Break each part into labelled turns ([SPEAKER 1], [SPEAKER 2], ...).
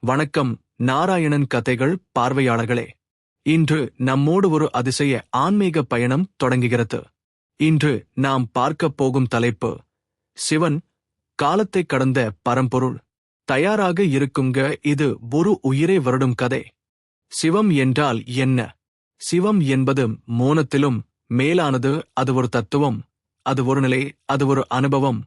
[SPEAKER 1] வணக்கம் நாராயணன் கதைகள் பார்வையாளர்களே. இன்று நம்மோடு ஒரு அதிசய ஆன்மீக பயணம் தொடங்குகிறது. இன்று நாம் பார்க்கப் போகும் தலைப்பு சிவன், காலத்தை கடந்த பரம்பொருள். தயாராக இருக்குங்க, இது ஒரு உயிரை வருடும் கதை. சிவம் என்றால் என்ன? சிவம் என்பது மோனத்திலும் மேலானது. அது ஒரு தத்துவம், அது ஒரு நிலை, அது ஒரு அனுபவம்.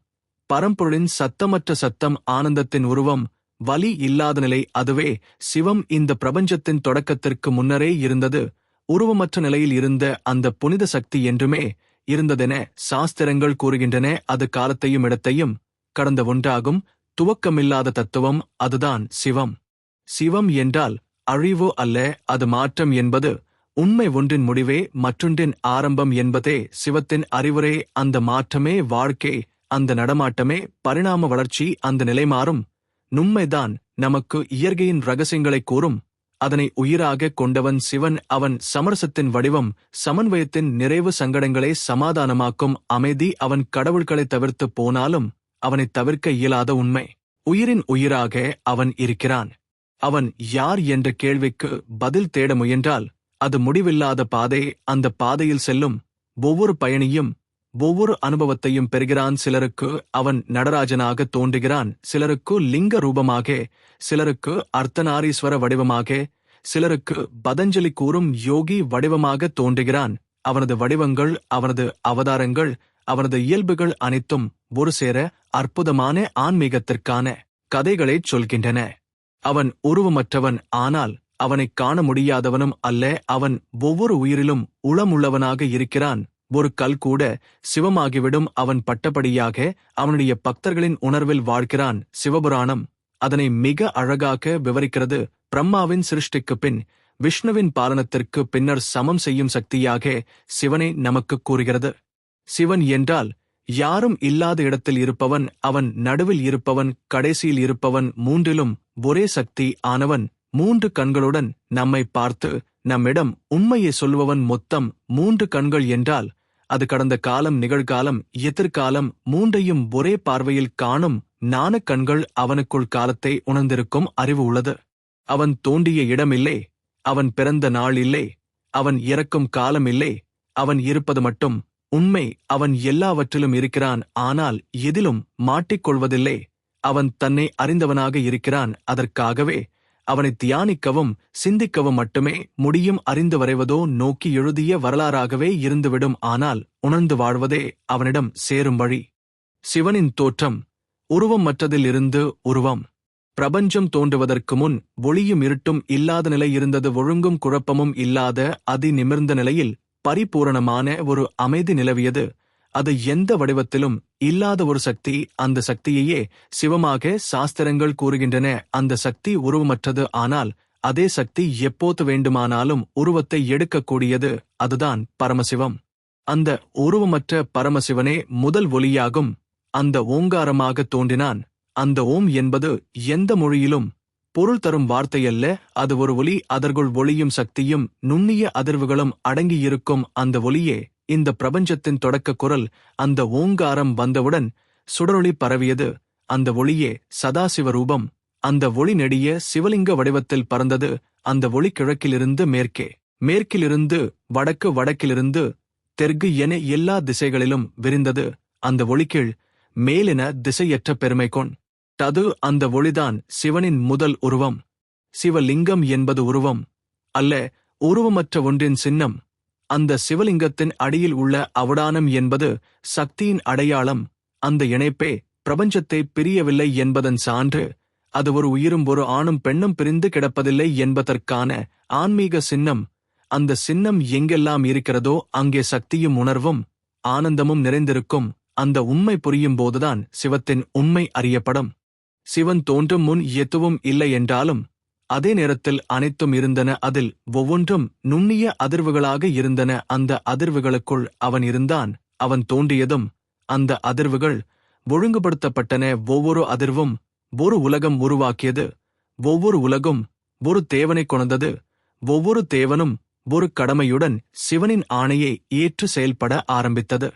[SPEAKER 1] பரம்பொருளின் சத்தமற்ற சத்தம், ஆனந்தத்தின் உருவம், வலி இல்லாத நிலை, அதுவே சிவம். இந்த பிரபஞ்சத்தின் தொடக்கத்திற்கு முன்னரே இருந்தது. உருவமற்ற நிலையில் இருந்த அந்த புனித சக்தி என்றுமே இருந்ததென சாஸ்திரங்கள் கூறுகின்றன. அது காலத்தையும் இடத்தையும் கடந்த ஒன்றாகும் துவக்கமில்லாத தத்துவம், அதுதான் சிவம். சிவம் என்றால் அழிவு அல்ல, அது மாற்றம் என்பது உண்மை. ஒன்றின் முடிவே மற்றொன்றின் ஆரம்பம் என்பதே சிவத்தின் அறிவுரை. அந்த மாற்றமே வாழ்க்கை, அந்த நடமாட்டமே பரிணாம வளர்ச்சி. அந்த நிலை மாறும் நுண்மைதான் நமக்கு இயற்கையின் ரகசியங்களை கூறும். அதனை உயிராக கொண்டவன் சிவன். அவன் சமரசத்தின் வடிவம், சமன்வயத்தின் நிறைவு, சங்கடங்களை சமாதானமாக்கும் அமைதி. அவன் கடவுள்களை தவிர்த்து போனாலும் அவனை தவிர்க்க இயலாத உண்மை. உயிரின் உயிராக அவன் இருக்கிறான். அவன் யார் என்ற கேள்விக்கு பதில் தேட முயன்றால் அது முடிவில்லாத பாதை. அந்த பாதையில் செல்லும் ஒவ்வொரு பயணியும் ஒவ்வொரு அனுபவத்தையும் பெறுகிறான். சிலருக்கு அவன் நடராஜனாக தோன்றுகிறான், சிலருக்கு லிங்க ரூபமாக, சிலருக்கு அர்த்தநாரீஸ்வர வடிவமாக, சிலருக்கு பதஞ்சலி கூறும் யோகி வடிவமாக தோன்றுகிறான். அவனது வடிவங்கள், அவனது அவதாரங்கள், அவனது இயல்புகள் அனைத்தும் ஒரு சேர அற்புதமான ஆன்மீகத்திற்கான கதைகளைச் சொல்கின்றன. அவன் உருவமற்றவன், ஆனால் அவனைக் காண முடியாதவனும் அல்ல. அவன் ஒவ்வொரு உயிரிலும் உளமுள்ளவனாக இருக்கிறான். ஒரு கல் கூட சிவமாகிவிடும் அவன் பட்டபடியாக. அவனுடைய பக்தர்களின் உணர்வில் வாழ்கிறான். சிவபுராணம் அதனை மிக அழகாக விவரிக்கிறது. பிரம்மாவின் சிருஷ்டிக்குப் பின் விஷ்ணுவின் பாலனத்திற்கு பின்னர் சமம் செய்யும் சக்தியாக சிவனை நமக்கு கூறுகிறது. சிவன் என்றால் யாரும் இல்லாத இடத்தில் இருப்பவன், அவன் நடுவில் இருப்பவன், கடைசியில் இருப்பவன், மூன்றிலும் ஒரே சக்தி ஆனவன். மூன்று கண்களுடன் நம்மை பார்த்து நம்மிடம் உண்மையை சொல்பவன். மொத்தம் மூன்று கண்கள் என்றால் அது கடந்த காலம், நிகழ்காலம், எதிர்காலம் மூன்றையும் ஒரே பார்வையில் காணும் ஞானக் கண்கள். அவனுக்குள் காலத்தை உணர்ந்திருக்கும் அறிவு உள்ளது. அவன் தோண்டிய இடம் இல்லை, அவன் பிறந்த நாள் இல்லை, அவன் இறக்கும் காலம் இல்லை. அவன் இருப்பது மட்டும் உண்மை. அவன் எல்லாவற்றிலும் இருக்கிறான், ஆனால் எதிலும் மாட்டிக்கொள்வதில்லை. அவன் தன்னை அறிந்தவனாக இருக்கிறான். அதற்காகவே அவனை தியானிக்கவும் சிந்திக்கவும் மட்டுமே முடியும். அறிந்து வரைவதோ நோக்கி எழுதிய வரலாறாகவே இருந்துவிடும். ஆனால் உணர்ந்து வாழ்வதே அவனிடம் சேரும் வழி. சிவனின் தோற்றம் உருவம் மற்றதில் இருந்து உருவம். பிரபஞ்சம் தோன்றுவதற்கு முன் ஒளியும் இருட்டும் இல்லாத நிலை இருந்தது. ஒழுங்கும் குழப்பமும் இல்லாத அதி நிமிர்ந்த நிலையில் பரிபூரணமான ஒரு அமைதி நிலவியது. அது எந்த வடிவத்திலும் இல்லாத ஒரு சக்தி. அந்த சக்தியையே சிவமாக சாஸ்திரங்கள் கூறுகின்றன. அந்த சக்தி உருவமற்றது, ஆனால் அதே சக்தி எப்போது வேண்டுமானாலும் உருவத்தை எடுக்கக்கூடியது. அதுதான் பரமசிவம். அந்த உருவமற்ற பரமசிவனே முதல் ஒலியாகும். அந்த ஓங்காரமாக தோன்றினான். அந்த ஓம் என்பது எந்த மொழியிலும் பொருள் தரும் வார்த்தையல்ல, அது ஒரு ஒலி. அதற்குள் ஒளியும் சக்தியும் நுண்ணிய அதிர்வுகளும் அடங்கியிருக்கும். அந்த ஒலியே இந்த பிரபஞ்சத்தின் தொடக்க குரல். அந்த ஓங்காரம் வந்தவுடன் சுடரொளி பரவியது. அந்த ஒளியே சதாசிவ ரூபம். அந்த ஒளி நெடிய சிவலிங்க வடிவத்தில் பறந்தது. அந்த ஒளி கிழக்கிலிருந்து மேற்கே, மேற்கிலிருந்து வடக்கு, வடக்கிலிருந்து தெற்கு என எல்லா திசைகளிலும் விரிந்தது. அந்த ஒளிக்கீழ் மேலென திசையற்ற பெருமை கொண்டது. அந்த ஒளிதான் சிவனின் முதல் உருவம். சிவலிங்கம் என்பது உருவம் அல்ல, உருவமற்ற ஒன்றின் சின்னம். அந்த சிவலிங்கத்தின் அடியில் உள்ள அவதானம் என்பது சக்தியின் அடையாளம். அந்த இணைப்பே பிரபஞ்சத்தை பிரியவில்லை என்பதன் சான்று. அது ஒரு உயிரும் ஒரு ஆணும் பெண்ணும் பிரிந்து கிடப்பதில்லை என்பதற்கான ஆன்மீக சின்னம். அந்த சின்னம் எங்கெல்லாம் இருக்கிறதோ அங்கே சக்தியும் உணர்வும் ஆனந்தமும் நிறைந்திருக்கும். அந்த உண்மை புரியும் போதுதான் சிவத்தின் உண்மை அறியப்படும். சிவன் தோன்றும் முன் எதுவும் இல்லை என்றாலும் அதே நேரத்தில் அனைத்தும் இருந்தன. அதில் ஒவ்வொன்றும் நுண்ணிய அதிர்வுகளாக இருந்தன. அந்த அதிர்வுகளுக்குள் அவன் இருந்தான். அவன் தோன்றியதும் அந்த அதிர்வுகள் ஒழுங்குபடுத்தப்பட்டன. ஒவ்வொரு அதிர்வும் ஒரு உலகம் உருவாக்கியது. ஒவ்வொரு உலகும் ஒரு தேவனை கொண்டது. ஒவ்வொரு தேவனும் ஒரு கடமையுடன் சிவனின் ஆணையை ஏற்று செயல்பட ஆரம்பித்தது.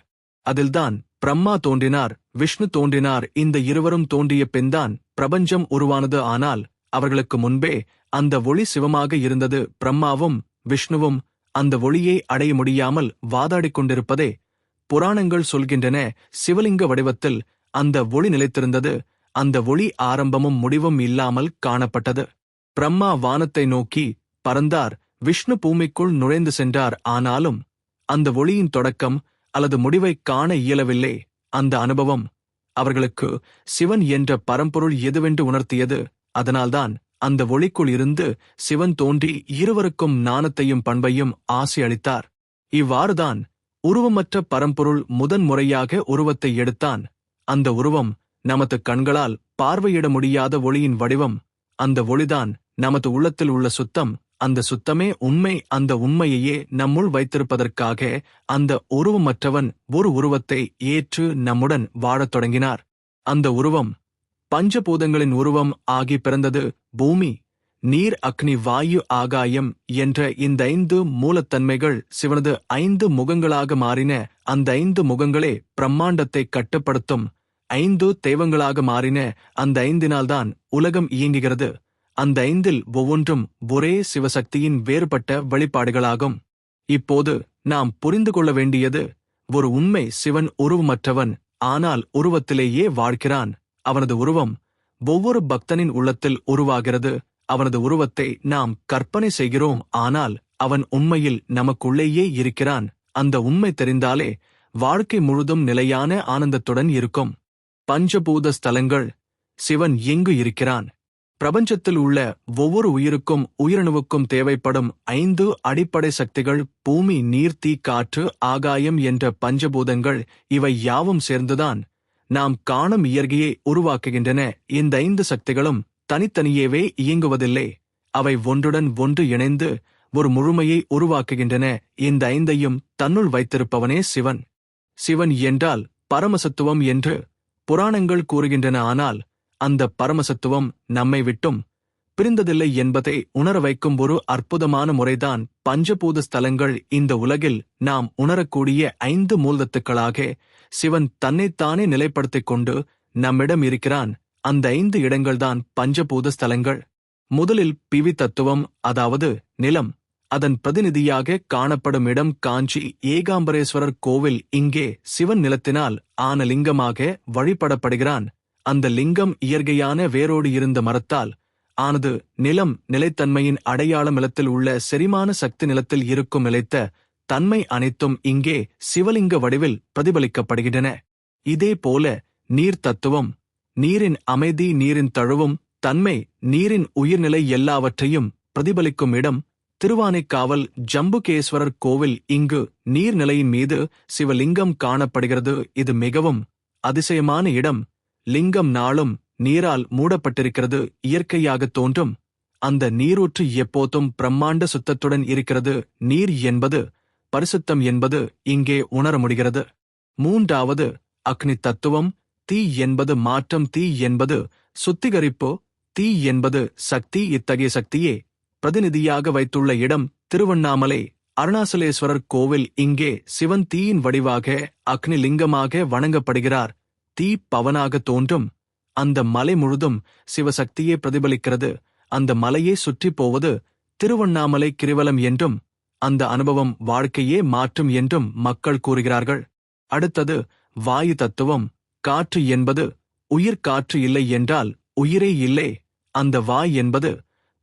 [SPEAKER 1] அதில்தான் பிரம்மா தோன்றினார், விஷ்ணு தோன்றினார். இந்த இருவரும் தோன்றிய பின்தான் பிரபஞ்சம் உருவானது. ஆனால் அவர்களுக்கு முன்பே அந்த ஒளி சிவமாக இருந்தது. பிரம்மாவும் விஷ்ணுவும் அந்த ஒளியை அடைய முடியாமல் வாதாடிக் கொண்டிருப்பதே புராணங்கள் சொல்கின்றன. சிவலிங்க வடிவத்தில் அந்த ஒளி நிலைத்திருந்தது. அந்த ஒளி ஆரம்பமும் முடிவும் இல்லாமல் காணப்பட்டது. பிரம்மா வானத்தை நோக்கி பறந்தார், விஷ்ணு பூமிக்குள் நுழைந்து சென்றார். ஆனாலும் அந்த ஒளியின் தொடக்கம் அல்லது முடிவைக் காண இயலவில்லை. அந்த அனுபவம் அவர்களுக்கு சிவன் என்ற பரம்பொருள் எதுவென்று உணர்த்தியது. அதனால்தான் அந்த ஒளிக்குள் இருந்து சிவன் தோன்றி இருவருக்கும் ஞானத்தையும் பண்பையும் ஆசி அளித்தார். இவ்வாறுதான் உருவமற்ற பரம்பொருள் முதன்முறையாக உருவத்தை எடுத்தான். அந்த உருவம் நமது கண்களால் பார்வையிட முடியாத ஒளியின் வடிவம். அந்த ஒளிதான் நமது உள்ளத்தில் உள்ள சுத்தம். அந்த சுத்தமே உண்மை. அந்த உண்மையையே நம்முள் வைத்திருப்பதற்காக அந்த உருவமற்றவன் ஒரு உருவத்தை ஏற்று நம்முடன் வாழத் தொடங்கினார். அந்த உருவம் பஞ்சபூதங்களின் உருவம் ஆகி பிறந்தது. பூமி, நீர், அக்னி, வாயு, ஆகாயம் என்ற இந்த 5 மூலத்தன்மைகள் சிவனது 5 முகங்களாக மாறின. அந்த 5 முகங்களே பிரம்மாண்டத்தை கட்டுப்படுத்தும் 5 தெய்வங்களாக மாறின. அந்த 5னால்தான் உலகம் இயங்குகிறது. அந்த 5இல் ஒவ்வொன்றும் ஒரே சிவசக்தியின் வேறுபட்ட வெளிப்பாடுகளாகும். இப்போது நாம் புரிந்து கொள்ள வேண்டியது, ஒரு உண்மை, சிவன் உருவமற்றவன், ஆனால் உருவத்திலேயே வாழ்கிறான். அவனது உருவம் ஒவ்வொரு பக்தனின் உள்ளத்தில் உருவாகிறது. அவனது உருவத்தை நாம் கற்பனை செய்கிறோம், ஆனால் அவன் உண்மையில் நமக்குள்ளேயே இருக்கிறான். அந்த உண்மை தெரிந்தாலே வாழ்க்கை முழுதும் நிலையான ஆனந்தத்துடன் இருக்கும். பஞ்சபூத ஸ்தலங்கள். சிவன் எங்கு இருக்கிறான்? பிரபஞ்சத்தில் உள்ள ஒவ்வொரு உயிருக்கும் உயிரணுவுக்கும் தேவைப்படும் 5 அடிப்படை சக்திகள் பூமி, நீர், தீ, காற்று, ஆகாயம் என்ற பஞ்சபூதங்கள். இவை யாவும் சேர்ந்துதான் நாம் காணும் இயற்கையை உருவாக்குகின்றன. இந்த 5 சக்திகளும் தனித்தனியேவே இயங்குவதில்லை. அவை ஒன்றுடன் ஒன்று இணைந்து ஒரு முழுமையை உருவாக்குகின்றன. இந்த 5ஐயும் தன்னுள் வைத்திருப்பவனே சிவன். சிவன் என்றால் பரமசத்துவம் என்று புராணங்கள் கூறுகின்றன. ஆனால் அந்த பரமசத்துவம் நம்மை விட்டும் பிரிந்ததில்லை என்பதை உணர வைக்கும் ஒரு அற்புதமான முறைதான் பஞ்சபூத ஸ்தலங்கள். இந்த உலகில் நாம் உணரக்கூடிய 5 மூலத்துக்களாக சிவன் தன்னைத்தானே நிலைப்படுத்திக் கொண்டு நம்மிடம் இருக்கிறான். அந்த 5 இடங்கள்தான் பஞ்சபூத ஸ்தலங்கள். முதலில் பிவி தத்துவம், அதாவது நிலம். அதன் பிரதிநிதியாக காணப்படும் இடம் காஞ்சி ஏகாம்பரேஸ்வரர் கோவில். இங்கே சிவன் நிலத்தினால் ஆன லிங்கமாக வழிபடப்படுகிறான். அந்த லிங்கம் இயற்கையான வேரோடு இருந்த மரத்தால் ஆனது. நிலம் நிலைத்தன்மையின் அடையாளம். நிலத்தில் உள்ள செரிமான சக்தி, நிலத்தில் இருக்கும் நிலைத்த தன்மை அனைத்தும் இங்கே சிவலிங்க வடிவில் பிரதிபலிக்கப்படுகின்றன. இதே போல நீர் தத்துவம். நீரின் அமைதி, நீரின் தழுவும் தன்மை, நீரின் உயிர்நிலை எல்லாவற்றையும் பிரதிபலிக்கும் இடம் திருவானைக்காவல் ஜம்புகேஸ்வரர் கோவில். இங்கு நீர்நிலையின் மீது சிவலிங்கம் காணப்படுகிறது. இது மிகவும் அதிசயமான இடம். லிங்கம் நாளும் நீரால் மூடப்பட்டிருக்கிறது. இயற்கையாக தோன்றும் அந்த நீரூற்று எப்போதும் பிரம்மாண்ட சுத்தத்துடன் இருக்கிறது. நீர் என்பது பரிசுத்தம் என்பது இங்கே உணர முடிகிறது. மூன்றாவது அக்னி தத்துவம். தீ என்பது மாற்றம், தீ என்பது சுத்திகரிப்பு, தீ என்பது சக்தி. இத்தகைய சக்தியே பிரதிநிதியாக வைத்துள்ள இடம் திருவண்ணாமலை அருணாசலேஸ்வரர் கோவில். இங்கே சிவன் தீயின் வடிவாக அக்னி லிங்கமாக வணங்கப்படுகிறார். தீ பவனாக தோன்றும். அந்த மலை முழுதும் சிவசக்தியே பிரதிபலிக்கிறது. அந்த மலையை சுற்றி போவது திருவண்ணாமலை கிரிவலம் என்றும் அந்த அனுபவம் வாழ்க்கையே மாற்றும் என்றும் மக்கள் கூறுகிறார்கள். அடுத்தது வாயு தத்துவம். காற்று என்பது உயிர். காற்று இல்லை என்றால் உயிரே இல்லை. அந்த வாய் என்பது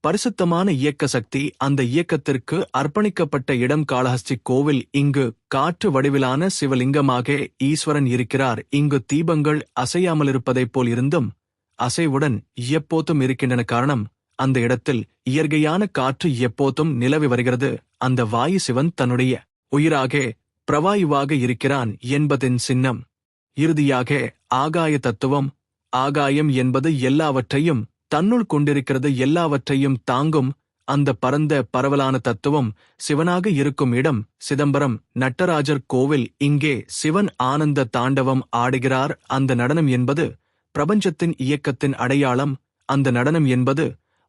[SPEAKER 1] பரிசுத்தமான இயக்க சக்தி. அந்த இயக்கத்திற்கு அர்ப்பணிக்கப்பட்ட இடம் காளஹஸ்தி கோவில். இங்கு காற்று வடிவிலான சிவலிங்கமாக ஈஸ்வரன் இருக்கிறார். இங்கு தீபங்கள் அசையாமலிருப்பதைப் போல் இருந்தும் அசைவுடன் எப்போதும் இருக்கின்றன. காரணம், அந்த இடத்தில் இயற்கையான காற்று எப்போதும் நிலவி வருகிறது. அந்த வாயு சிவன் தன்னுடைய உயிராக பிரவாயுவாக இருக்கிறான் என்பதின் சின்னம். இறுதியாக ஆகாய தத்துவம். ஆகாயம் என்பது எல்லாவற்றையும் தன்னுள் கொண்டிருக்கிறது. எல்லாவற்றையும் தாங்கும் அந்த பரந்த பரவலான தத்துவம். சிவனாக இருக்கும் இடம் சிதம்பரம் நட்டராஜர் கோவில். இங்கே சிவன் ஆனந்த தாண்டவம் ஆடுகிறார். அந்த நடனம் என்பது பிரபஞ்சத்தின் இயக்கத்தின் அடையாளம். அந்த நடனம் என்பது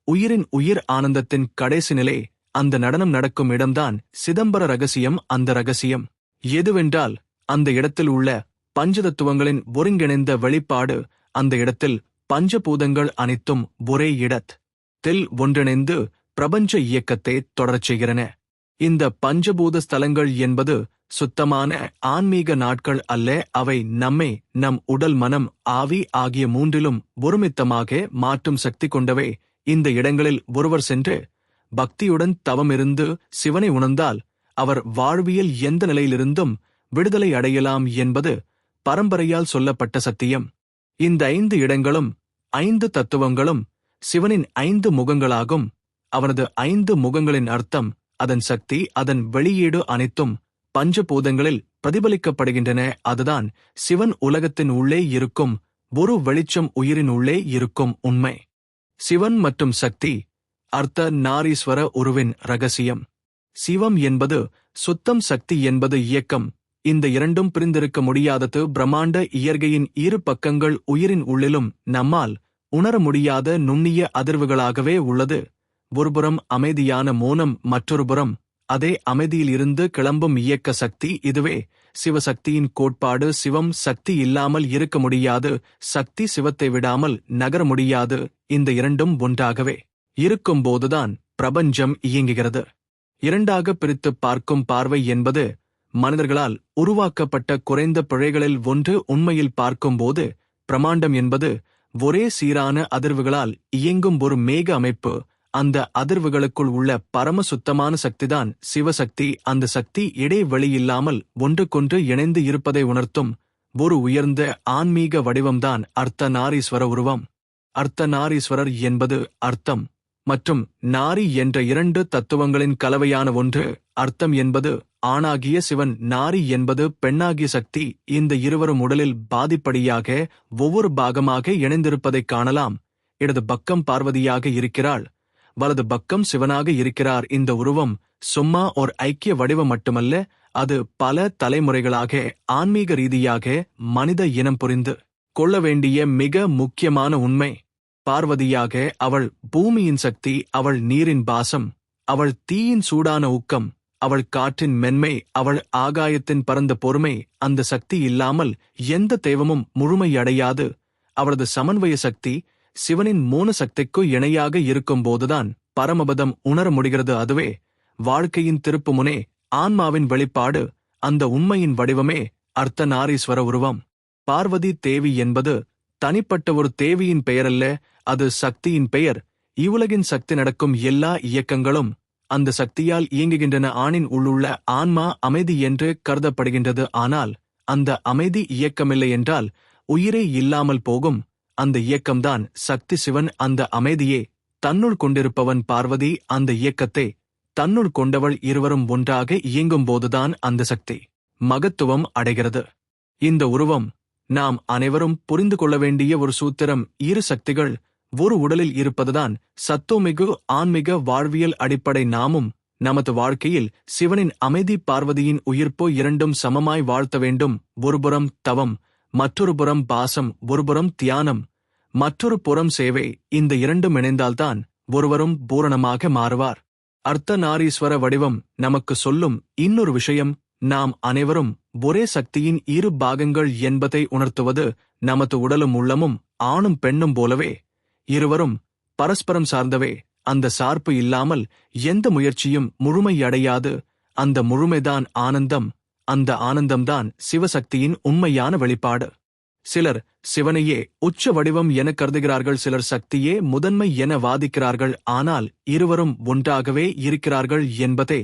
[SPEAKER 1] உயிரின் உயிர் ஆனந்தத்தின் கடைசி நிலை. அந்த நடனம் நடக்கும் இடம்தான் சிதம்பர ரகசியம். அந்த ரகசியம் எதுவென்றால் அந்த இடத்தில் உள்ள பஞ்சதத்துவங்களின் ஒருங்கிணைந்த வெளிப்பாடு. அந்த இடத்தில் பஞ்சபூதங்கள் அனைத்தும் ஒரே இடத் ஒன்றிணைந்து பிரபஞ்ச இயக்கத்தை தொடரச் செய்கிறன. இந்த பஞ்சபூத ஸ்தலங்கள் என்பது சுத்தமான ஆன்மீக நாட்கள் அல்ல, அவை நம்மை நம் உடல் மனம் ஆவி ஆகிய மூன்றிலும் ஒருமித்தமாக மாற்றும் சக்தி கொண்டவை. இந்த இடங்களில் ஒருவர் சென்று பக்தியுடன் தவமிருந்து சிவனை உணர்ந்தால் அவர் வாழ்வியல் எந்த நிலையிலிருந்தும் விடுதலை அடையலாம் என்பது பரம்பரையால் சொல்லப்பட்ட சத்தியம். இந்த 5 இடங்களும் 5 தத்துவங்களும் சிவனின் 5 முகங்களாகும். அவனது 5 முகங்களின் அர்த்தம், அதன் சக்தி, அதன் வெளியீடு அனைத்தும் பஞ்சபூதங்களில் பிரதிபலிக்கப்படுகின்றன. அதுதான் சிவன் உலகத்தின் உள்ளே இருக்கும் ஒரு வெளிச்சம், உயிரின் உள்ளே இருக்கும் உண்மை. சிவன் மற்றும் சக்தி அர்த்த நாரீஸ்வர உருவின் ரகசியம். சிவம் என்பது சுத்தம், சக்தி என்பது இயக்கம். இந்த இரண்டும் பிரிந்திருக்க முடியாதது. பிரம்மாண்ட இயற்கையின் இரு பக்கங்கள் உயிரின் உள்ளிலும் நம்மால் உணர முடியாத நுண்ணிய அதிர்வுகளாகவே உள்ளது. ஒருபுறம் அமைதியான மோனம், மற்றொருபுறம் அதே அமைதியில் இருந்து கிளம்பும் இயக்க சக்தி. இதுவே சிவசக்தியின் கோட்பாடு. சிவம் சக்தி இல்லாமல் இருக்க முடியாது, சக்தி சிவத்தை விடாமல் நகர முடியாது. இந்த இரண்டும் ஒன்றாகவே இருக்கும்போதுதான் பிரபஞ்சம் இயங்குகிறது. இரண்டாக பிரித்துப் பார்க்கும் பார்வை என்பது மனிதர்களால் உருவாக்கப்பட்ட குறைந்த பிழைகளில் ஒன்று. உண்மையில் பார்க்கும்போது பிரமாண்டம் என்பது ஒரே சீரான அதிர்வுகளால் இயங்கும் ஒரு மேக அமைப்பு. அந்த அதிர்வுகளுக்குள் உள்ள பரம சுத்தமான சக்திதான் சிவசக்தி. அந்த சக்தி இடைவெளியில்லாமல் ஒன்றுக்கொன்று இணைந்து இருப்பதை உணர்த்தும் ஒரு உயர்ந்த ஆன்மீக வடிவம்தான் அர்த்தநாரீஸ்வர உருவம். அர்த்தநாரீஸ்வரர் என்பது அர்த்தம் மற்றும் நாரி என்ற 2 தத்துவங்களின் கலவையான ஒன்று. அர்த்தம் என்பது ஆணாகிய சிவன், நாரி என்பது பெண்ணாகிய சக்தி. இந்த இருவரும் உடலில் பாதிப்படியாக ஒவ்வொரு பாகமாக இணைந்திருப்பதைக் காணலாம். இடது பக்கம் பார்வதியாக இருக்கிறாள், வலது பக்கம் சிவனாக இருக்கிறார். இந்த உருவம் சும்மா ஒரு ஐக்கிய வடிவம் மட்டுமல்ல, அது பல தலைமுறைகளாக ஆன்மீக ரீதியாக மனித இனம் புரிந்து கொள்ள வேண்டிய மிக முக்கியமான உண்மை. பார்வதியாக அவள் பூமியின் சக்தி, அவள் நீரின் பாசம், அவள் தீயின் சூடான ஊக்கம், அவள் காற்றின் மென்மை, அவள் ஆகாயத்தின் பரந்த பொறுமை. அந்த சக்தி இல்லாமல் எந்த தெய்வமும் முழுமையடையாது. அவளது சமன்வய சக்தி சிவனின் மோன சக்திக்கு இணையாக இருக்கும்போதுதான் பரமபதம் உணர முடிகிறது. அதுவே வாழ்க்கையின் திருப்புமுனை, ஆன்மாவின் வெளிப்பாடு. அந்த உண்மையின் வடிவமே அர்த்தநாரீஸ்வர உருவம். பார்வதி தேவி என்பது தனிப்பட்ட ஒரு தேவியின் பெயரல்ல, அது சக்தியின் பெயர். இவ்வுலகின் சக்தி நடக்கும் எல்லா இயக்கங்களும் அந்த சக்தியால் இயங்குகின்றன. ஆணின் உள்ளுள்ள ஆன்மா அமைதி என்று கருதப்படுகின்றது. ஆனால் அந்த அமைதி இயக்கமில்லை என்றால் உயிரே இல்லாமல் போகும். அந்த இயக்கம்தான் சக்தி. சிவன் அந்த அமைதியே தன்னுள் கொண்டிருப்பவன். பார்வதி அந்த இயக்கத்தை தன்னுள் கொண்டவள். இருவரும் ஒன்றாக இயங்கும்போதுதான் அந்த சக்தி மகத்துவம் அடைகிறது. இந்த உருவம் நாம் அனைவரும் புரிந்து கொள்ள வேண்டிய ஒரு சூத்திரம். இரு சக்திகள் ஒரு உடலில் இருப்பதுதான் சத்தோமிகு ஆன்மீக வாழ்வியல் அடிப்படை. நாமும் நமது வாழ்க்கையில் சிவனின் அமைதி, பார்வதியின் உயிர்ப்பு இரண்டும் சமமாய் வாழ்த்த வேண்டும். ஒருபுறம் தவம், மற்றொரு புறம் பாசம், ஒருபுறம் தியானம், மற்றொரு புறம் சேவை. இந்த இரண்டும் இணைந்தால்தான் ஒருவரும் பூரணமாக மாறுவார். அர்த்தநாரீஸ்வர வடிவம் நமக்கு சொல்லும் இன்னொரு விஷயம், நாம் அனைவரும் ஒரே சக்தியின் இரு பாகங்கள் என்பதை உணர்த்துவது. நமது உடலும் உள்ளமும் ஆணும் பெண்ணும் போலவே இருவரும் பரஸ்பரம் சார்ந்தவே. அந்த சார்பு இல்லாமல் எந்த முயற்சியும் முழுமையடையாது. அந்த முழுமைதான் ஆனந்தம். அந்த ஆனந்தம்தான் சிவசக்தியின் உண்மையான வெளிப்பாடு. சிலர் சிவனையே உச்ச வடிவம் என கருதுகிறார்கள், சிலர் சக்தியே முதன்மை என வாதிக்கிறார்கள். ஆனால் இருவரும் ஒன்றாகவே இருக்கிறார்கள் என்பதை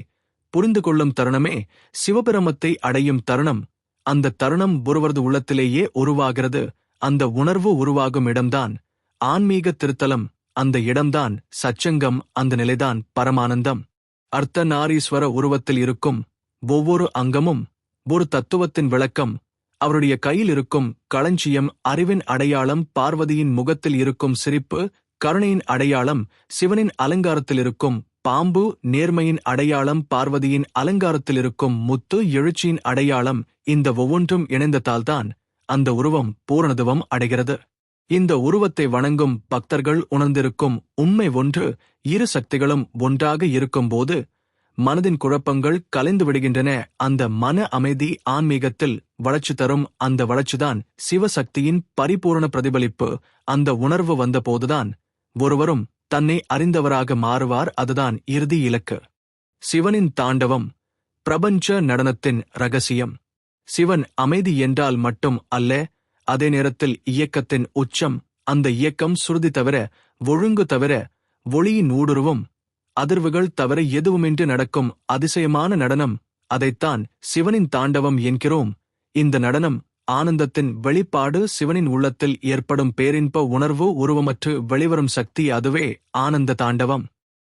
[SPEAKER 1] புரிந்து கொள்ளும் தருணமே சிவபிரமத்தை அடையும் தருணம். அந்த தருணம் ஒருவரது உள்ளத்திலேயே உருவாகிறது. அந்த உணர்வு உருவாகும் இடம்தான் ஆன்மீக திருத்தலம். அந்த இடம்தான் சச்சங்கம். அந்த நிலைதான் பரமானந்தம். அர்த்தநாரீஸ்வர உருவத்தில் இருக்கும் ஒவ்வொரு அங்கமும் ஒரு தத்துவத்தின் விளக்கம். அவருடைய கையில் இருக்கும் களஞ்சியம் அறிவின் அடையாளம், பார்வதியின் முகத்தில் இருக்கும் சிரிப்பு கருணையின் அடையாளம், சிவனின் அலங்காரத்தில் இருக்கும் பாம்பு நேர்மையின் அடையாளம், பார்வதியின் அலங்காரத்தில் இருக்கும் முத்து எழுச்சியின் அடையாளம். இந்த ஒவ்வொன்றும் இணைந்ததால்தான் அந்த உருவம் பூரணத்துவம் அடைகிறது. இந்த உருவத்தை வணங்கும் பக்தர்கள் உணர்ந்திருக்கும் உண்மை ஒன்று, இரு சக்திகளும் ஒன்றாக இருக்கும்போது மனதின் குழப்பங்கள் கலைந்து விடுகின்றன. அந்த மன அமைதி ஆன்மீகத்தில் வளர்ச்சி தரும். அந்த வளர்ச்சிதான் சிவசக்தியின் பரிபூரண பிரதிபலிப்பு. அந்த உணர்வு வந்தபோதுதான் ஒருவரும் தன்னை அறிந்தவராக மாறுவார். அதுதான் இறுதி இலக்கு. சிவனின் தாண்டவம் பிரபஞ்ச நடனத்தின் ரகசியம். சிவன் அமைதி என்றால் மட்டும் அல்ல, அதே நேரத்தில் இயக்கத்தின் உச்சம். அந்த இயக்கம் சுருதி தவிர, ஒழுங்கு தவிர, ஒளியின் ஊடுருவும் அதிர்வுகள் தவிர எதுவுமின்றி நடக்கும் அதிசயமான நடனம். அதைத்தான் சிவனின் தாண்டவம் என்கிறோம். இந்த நடனம் ஆனந்தத்தின் வெளிப்பாடு. சிவனின் உள்ளத்தில் ஏற்படும் பேரின்ப உணர்வு உருவமற்று வெளிவரும் சக்தி, அதுவே ஆனந்த தாண்டவம்.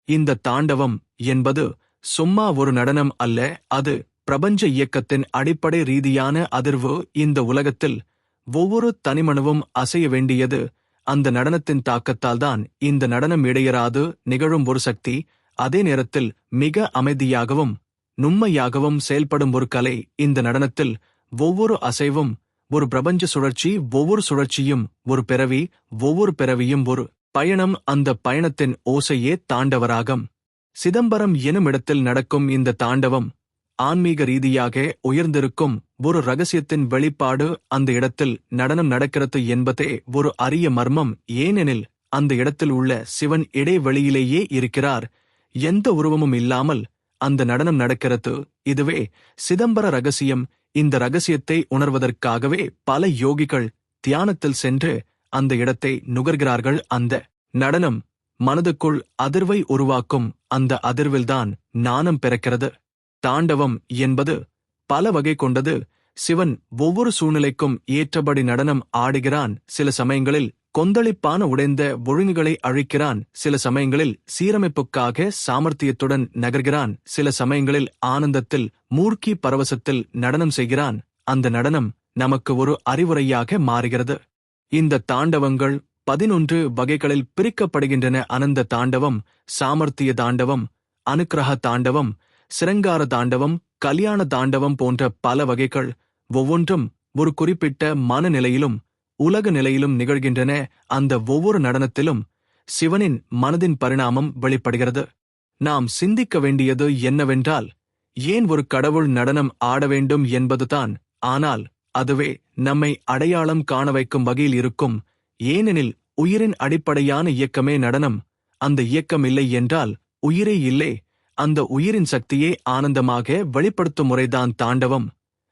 [SPEAKER 1] இந்த தாண்டவம் என்பது சும்மா ஒரு நடனம் அல்ல, அது பிரபஞ்ச இயக்கத்தின் அடிப்படை ரீதியான அதிர்வு. இந்த உலகத்தில் ஒவ்வொரு தனிமனுவும் அசைய வேண்டியது அந்த நடனத்தின் தாக்கத்தால்தான். இந்த நடனம் இடையறாது நிகழும் ஒரு சக்தி, அதே நேரத்தில் மிக அமைதியாகவும் நுண்மையாகவும் செயல்படும் ஒரு கலை. இந்த நடனத்தில் ஒவ்வொரு அசைவும் ஒரு பிரபஞ்ச சுழற்சி, ஒவ்வொரு சுழற்சியும் ஒரு பிறவி, ஒவ்வொரு பிறவியும் ஒரு பயணம். அந்த பயணத்தின் ஓசையே தாண்டவராகம். சிதம்பரம் எனும் இடத்தில் நடக்கும் இந்த தாண்டவம் ஆன்மீக ரீதியாக உயர்ந்திருக்கும் ஒரு ரகசியத்தின் வெளிப்பாடு. அந்த இடத்தில் நடனம் நடக்கிறது என்பதே ஒரு அரிய மர்மம். ஏனெனில் அந்த இடத்தில் உள்ள சிவன் இடைவெளியிலேயே இருக்கிறார், எந்த உருவமும் இல்லாமல் அந்த நடனம் நடக்கிறது. இதுவே சிதம்பர ரகசியம். இந்த ரகசியத்தை உணர்வதற்காகவே பல யோகிகள் தியானத்தில் சென்று அந்த இடத்தை நுகர்கிறார்கள். அந்த நடனம் மனதுக்குள் அதிர்வை உருவாக்கும். அந்த அதிர்வில்தான் ஞானம் பிறக்கிறது. தாண்டவம் என்பது பல வகை கொண்டது. சிவன் ஒவ்வொரு சூழ்நிலைக்கும் ஏற்றபடி நடனம் ஆடுகிறான். சில சமயங்களில் கொந்தளிப்பான உடைந்த ஒழுங்குகளை அழிக்கிறான், சில சமயங்களில் சீரமைப்புக்காக சாமர்த்தியத்துடன் நகர்கிறான், சில சமயங்களில் ஆனந்தத்தில் மூர்க்கி பரவசத்தில் நடனம் செய்கிறான். அந்த நடனம் நமக்கு ஒரு அறிவுரையாக மாறுகிறது. இந்த தாண்டவங்கள் 11 வகைகளில் பிரிக்கப்படுகின்றன. அனந்த தாண்டவம், சாமர்த்திய தாண்டவம், அனுக்கிரக தாண்டவம், சிரங்கார தாண்டவம், கல்யாண தாண்டவம் போன்ற பல வகைகள். ஒவ்வொன்றும் ஒரு குறிப்பிட்ட மனநிலையிலும் உலக நிலையிலும் நிகழ்கின்றன. அந்த ஒவ்வொரு நடனத்திலும் சிவனின் மனதின் பரிணாமம் வெளிப்படுகிறது. நாம் சிந்திக்க வேண்டியது என்னவென்றால், ஏன் ஒரு கடவுள் நடனம் ஆட வேண்டும் என்பதுதான். ஆனால் அதுவே நம்மை அடையாளம் காண வைக்கும் வகையில் இருக்கும். ஏனெனில் உயிரின் அடிப்படையான இயக்கமே நடனம். அந்த இயக்கம் இல்லை என்றால் உயிரே இல்லை. அந்த உயிரின் சக்தியே ஆனந்தமாக வெளிப்படுத்தும் முறைதான் தாண்டவம்.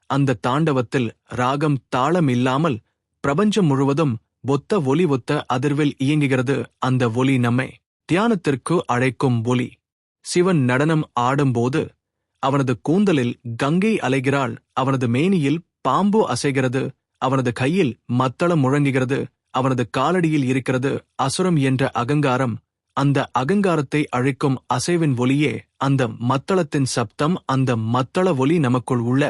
[SPEAKER 1] அந்த தாண்டவத்தில் ராகம் தாளம் இல்லாமல் பிரபஞ்சம் முழுவதும் ஒத்த ஒலி, ஒத்த அதிர்வில் இயங்குகிறது. அந்த ஒலி நம்மை தியானத்திற்கு அழைக்கும் ஒலி. சிவன் நடனம் ஆடும்போது அவனது கூந்தலில் கங்கை அலைகிறாள், அவனது மேனியில் பாம்பு அசைகிறது, அவனது கையில் மத்தளம் முழங்குகிறது, அவனது காலடியில் இருக்கிறது அசுரம் என்ற அகங்காரம். அந்த அகங்காரத்தை அழிக்கும் அசைவின் ஒலியே அந்த மத்தளத்தின் சப்தம். அந்த மத்தள ஒலி நமக்குள் உள்ள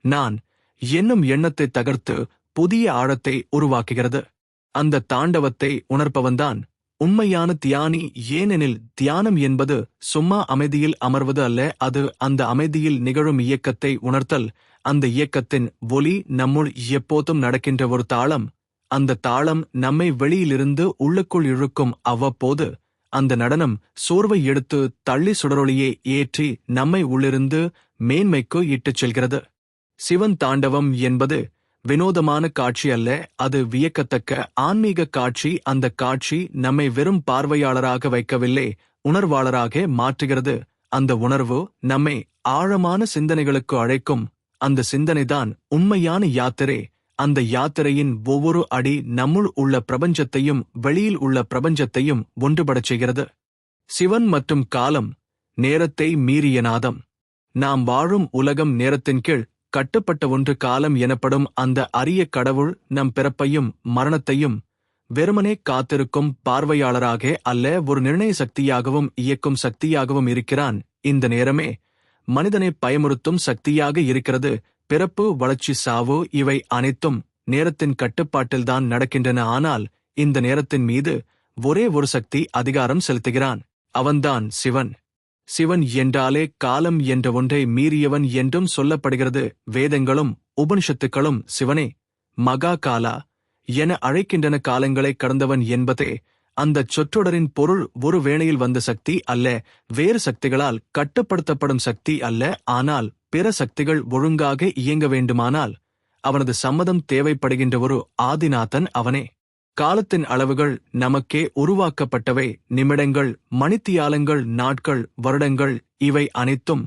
[SPEAKER 1] நான் என்னும் எண்ணத்தை தகர்த்து புதிய ஆழத்தை உருவாக்குகிறது. அந்த தாண்டவத்தை உணர்ப்பவன்தான் உண்மையான தியானி. ஏனெனில் தியானம் என்பது சும்மா அமைதியில் அமர்வது அல்ல, அது அந்த அமைதியில் நிகழும் இயக்கத்தை உணர்த்தல். அந்த இயக்கத்தின் ஒலி நம்முள் எப்போதும் நடக்கின்ற ஒரு தாளம். அந்த தாளம் நம்மை வெளியிலிருந்து உள்ளுக்குள் இழுக்கும். அவ்வப்போது அந்த நடனம் சோர்வை எடுத்து தள்ளி சுடரொளியை ஏற்றி நம்மை உள்ளிருந்து மேன்மைக்கு இட்டுச் செல்கிறது. சிவன் தாண்டவம் என்பது வினோதமான காட்சி அல்ல, அது வியக்கத்தக்க ஆன்மீக காட்சி. அந்த காட்சி நம்மை வெறும் பார்வையாளராக வைக்கவில்லை, உணர்வாளராக மாற்றுகிறது. அந்த உணர்வு நம்மை ஆழமான சிந்தனைகளுக்கு அழைக்கும். அந்த சிந்தனைதான் உண்மையான யாத்திரை. அந்த யாத்திரையின் ஒவ்வொரு அடி நம்முள் உள்ள பிரபஞ்சத்தையும் வெளியில் உள்ள பிரபஞ்சத்தையும் ஒன்றுபடச் செய்கிறது. சிவன் மற்றும் காலம், நேரத்தை மீறிய நாதம். நாம் வாழும் உலகம் நேரத்தின் கீழ் கட்டுப்பட்ட ஒன்று. காலம் எனப்படும் அந்த அரிய கடவுள் நம் பிறப்பையும் மரணத்தையும் வெறுமனே காத்திருக்கும் பார்வையாளராக அல்ல, ஒரு நிர்ணய சக்தியாகவும் இயக்கும் சக்தியாகவும் இருக்கிறான். இந்த நேரமே மனிதனை பயமுறுத்தும் சக்தியாக இருக்கிறது. பிறப்பு, வளர்ச்சி, சாவு இவை அனைத்தும் நேரத்தின் கட்டுப்பாட்டில்தான் நடக்கின்றன. ஆனால் இந்த நேரத்தின் மீது ஒரே ஒரு சக்தி அதிகாரம் செலுத்துகிறான். அவன்தான் சிவன். சிவன் என்றாலே காலம் என்ற ஒன்றை மீறியவன் என்றும் சொல்லப்படுகிறது. வேதங்களும் உபனிஷத்துக்களும் சிவனே மகா காலா என அழைக்கின்றன. காலங்களை கடந்தவன் என்பதே அந்தச் சொற்றொடரின் பொருள். ஒரு வேளையில் வந்த சக்தி அல்ல, வேறு சக்திகளால் கட்டுப்படுத்தப்படும் சக்தி அல்ல. ஆனால் பிற சக்திகள் ஒழுங்காக இயங்க வேண்டுமானால் அவனது சம்மதம் தேவைப்படுகின்ற ஒரு ஆதிநாதன் அவனே. காலத்தின் அளவுகள் நமக்கே உருவாக்கப்பட்டவை. நிமிடங்கள், மணித்தியாலங்கள், நாட்கள், வருடங்கள், இவை அனைத்தும்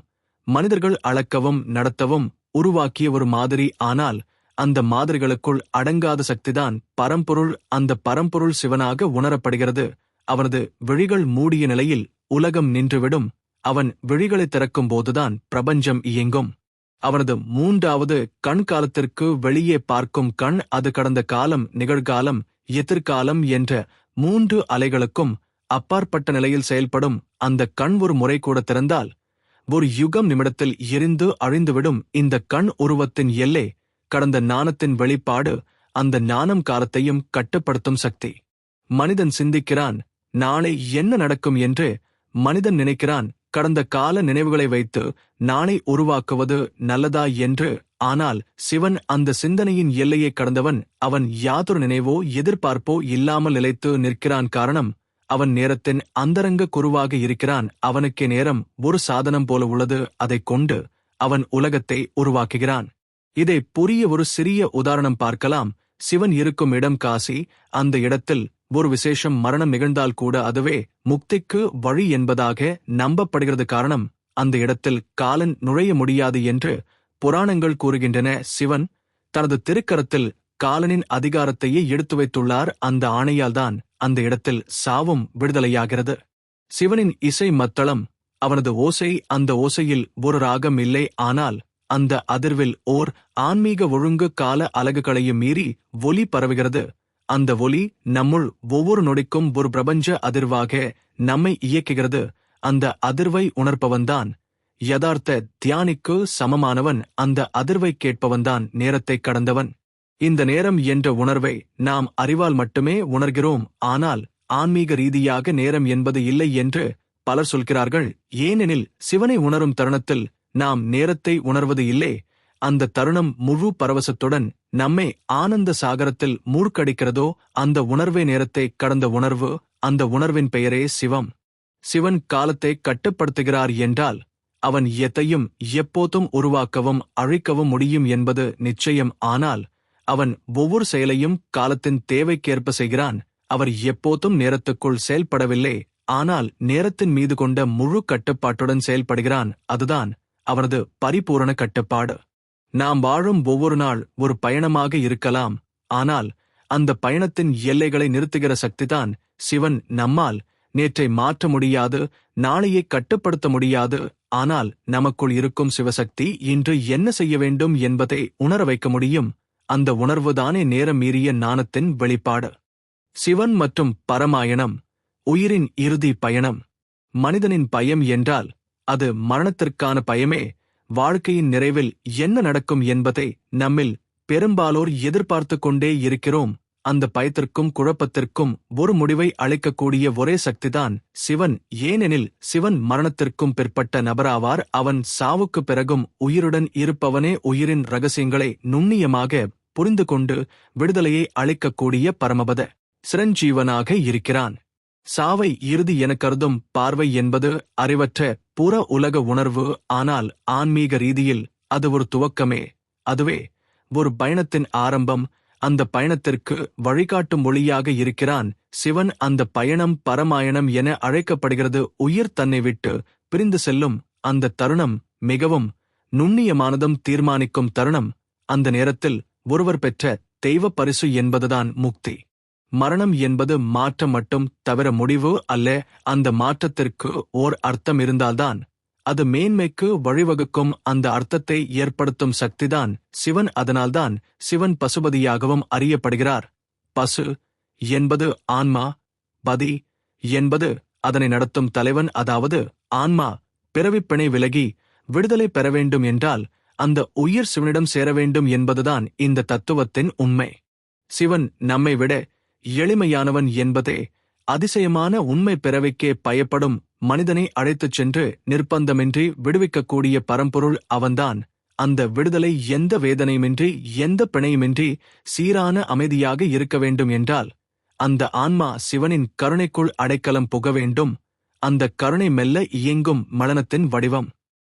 [SPEAKER 1] மனிதர்கள் அளக்கவும் நடத்தவும் உருவாக்கிய ஒரு மாதிரி. ஆனால் அந்த மாதிரிகளுக்குள் அடங்காத சக்திதான் பரம்பொருள். அந்த பரம்பொருள் சிவனாக உணரப்படுகிறது. அவனது விழிகள் மூடிய நிலையில் உலகம் நின்றுவிடும். அவன் விழிகளை திறக்கும் போதுதான் பிரபஞ்சம் இயங்கும். அவனது மூன்றாவது கண் காலத்திற்கு வெளியே பார்க்கும் கண். அது கடந்த காலம், நிகழ்காலம், எதிர்காலம் என்ற 3 அலைகளுக்கும் அப்பாற்பட்ட நிலையில் செயல்படும். அந்த கண் ஒரு முறை கூட திறந்தால் ஒரு யுகம் நிமிடத்தில் எரிந்து அழிந்துவிடும். இந்த கண் உருவத்தின் எல்லை கடந்த ஞானத்தின் வெளிப்பாடு. அந்த ஞானம் காலத்தையும் கட்டுப்படுத்தும் சக்தி. மனிதன் சிந்திக்கிறான், நாளை என்ன நடக்கும் என்று. மனிதன் நினைக்கிறான், கடந்த கால நினைவுகளை வைத்து நாளை உருவாக்குவது நல்லதா என்று. ஆனால் சிவன் அந்த சிந்தனையின் எல்லையை கடந்தவன். அவன் யாதொரு நினைவோ எதிர்பார்ப்போ இல்லாமல் நிலைத்து நிற்கிறான். காரணம், அவன் நேரத்தின் அந்தரங்க குருவாக இருக்கிறான். அவனுக்கே நேரம் ஒரு சாதனம் போல உள்ளது. அதைக் கொண்டு அவன் உலகத்தை உருவாக்குகிறான். இதை புரிய ஒரு சிறிய உதாரணம் பார்க்கலாம். சிவன் இருக்கும் இடம் காசி. அந்த இடத்தில் ஒரு விசேஷம் மரணம் நிகழ்ந்தால் கூட அதுவே முக்திக்கு வழி என்பதாக நம்பப்படுகிறது. காரணம், அந்த இடத்தில் காலன் நுழைய முடியாது என்று புராணங்கள் கூறுகின்றன. சிவன் தனது திருக்கரத்தில் காலனின் அதிகாரத்தையே எடுத்து வைத்துள்ளார். அந்த ஆணையால்தான் அந்த இடத்தில் சாவும் விடுதலையாகிறது. சிவனின் இசை மத்தளம், அவனது ஓசை. அந்த ஓசையில் ஒரு ராகம் இல்லை. ஆனால் அந்த அதிர்வில் ஓர் ஆன்மீக ஒழுங்கு கால அலகுகளையும் மீறி ஒலி பரவுகிறது. அந்த ஒலி நம்முள் ஒவ்வொரு நொடிக்கும் ஒரு பிரபஞ்ச அதிர்வாக நம்மை இயக்குகிறது. அந்த அதிர்வை உணர்ப்பவன்தான் யதார்த்த தியானிக்கு சமமானவன். அந்த அதிர்வை கேட்பவன்தான் நேரத்தை கடந்தவன். இந்த நேரம் என்ற உணர்வை நாம் அறிவால் மட்டுமே உணர்கிறோம். ஆனால் ஆன்மீக ரீதியாக நேரம் என்பது இல்லை என்று பலர் சொல்கிறார்கள். ஏனெனில் சிவனை உணரும் தருணத்தில் நாம் நேரத்தை உணர்வது இல்லை. அந்த தருணம் முழு பரவசத்துடன் நம்மை ஆனந்த சாகரத்தில் மூழ்கடிக்கிறதோ அந்த உணர்வே நேரத்தை கடந்த உணர்வு. அந்த உணர்வின் பெயரே சிவம். சிவன் காலத்தை கட்டுப்படுத்துகிறார் என்றால் அவன் எதையும் எப்போதும் உருவாக்கவும் அழிக்கவும் முடியும் என்பது நிச்சயம். ஆனால் அவன் ஒவ்வொரு செயலையும் காலத்தின் தேவைக்கேற்ப செய்கிறான். அவர் எப்போதும் நேரத்துக்குள் செயல்படவில்லை. ஆனால் நேரத்தின் மீது கொண்ட முழு கட்டுப்பாட்டுடன் செயல்படுகிறான். அதுதான் அவனது பரிபூரண கட்டுப்பாடு. நாம் வாழும் ஒவ்வொரு நாள் ஒரு பயணமாக இருக்கலாம். ஆனால் அந்த பயணத்தின் எல்லைகளை நிறுத்துகிற சக்திதான் சிவன். நம்மால் நேற்றை மாற்ற முடியாது, நாளையை கட்டுப்படுத்த முடியாது. ஆனால் நமக்குள் இருக்கும் சிவசக்தி இன்று என்ன செய்ய வேண்டும் என்பதை உணர வைக்க முடியும். அந்த உணர்வுதானே நேரம் மீறிய ஞானத்தின் வெளிப்பாடு. சிவன் மற்றும் பரமாயணம், உயிரின் இறுதி பயணம். மனிதனின் பயம் என்றால் அது மரணத்திற்கான பயமே. வாழ்க்கையின் நிறைவில் என்ன நடக்கும் என்பதை நம்மில் பெரும்பாலோர் எதிர்பார்த்து கொண்டே இருக்கிறோம். அந்த பயத்திற்கும் குழப்பத்திற்கும் ஒரு முடிவை அளிக்கக்கூடிய ஒரே சக்திதான் சிவன். ஏனெனில் சிவன் மரணத்திற்கும் பிற்பட்ட நபராவார். அவன் சாவுக்கு பிறகும் உயிருடன் இருப்பவனே. உயிரின் ரகசியங்களை நுண்ணியமாக புரிந்து கொண்டு விடுதலையை அளிக்கக்கூடிய பரமபத சிரஞ்சீவனாக இருக்கிறான். சாவை இறுதி என கருதும் பார்வை என்பது அறிவற்ற புற உலக உணர்வு. ஆனால் ஆன்மீக ரீதியில் அது ஒரு துவக்கமே. அதுவே ஒரு பயணத்தின் ஆரம்பம். அந்த பயணத்திற்கு வழிகாட்டும் ஒளியாக இருக்கிறான் சிவன். அந்த பயணம் பரமாயணம் என அழைக்கப்படுகிறது. உயிர் தன்னை விட்டு பிரிந்து செல்லும் அந்த தருணம் மிகவும் நுண்ணியமானதும் தீர்மானிக்கும் தருணம். அந்த நேரத்தில் ஒருவர் பெற்ற தெய்வ பரிசு என்பதுதான் முக்தி. மரணம் என்பது மாற்றம் மட்டும் தவிர முடிவு அல்ல. அந்த மாற்றத்திற்கு ஓர் அர்த்தம் இருந்தால்தான் அது மேன்மைக்கு வழிவகுக்கும். அந்த அர்த்தத்தை ஏற்படுத்தும் சக்திதான் சிவன். அதனால்தான் சிவன் பசுபதியாகவும் அறியப்படுகிறார். பசு என்பது ஆன்மா, பதி என்பது அதனை நடத்தும் தலைவன். அதாவது ஆன்மா பிறவிப்பிணை விலகி விடுதலை பெற வேண்டும் என்றால் அந்த உயிர் சிவனிடம் சேர வேண்டும் என்பதுதான் இந்த தத்துவத்தின் உண்மை. சிவன் நம்மை விட எளிமையானவன் என்பதே அதிசயமான உண்மை. பிறவிக்கே பயப்படும் மனிதனை அழைத்துச் சென்று நிர்பந்தமின்றி விடுவிக்கக்கூடிய பரம்பொருள் அவன்தான். அந்த விடுதலை எந்த வேதனையுமின்றி எந்த பிணையுமின்றி சீரான அமைதியாக இருக்க வேண்டும் என்றால் அந்த ஆன்மா சிவனின் கருணைக்குள் அடைக்கலம் புக வேண்டும். அந்த கருணை மெல்ல இயங்கும் மரணத்தின் வடிவம்.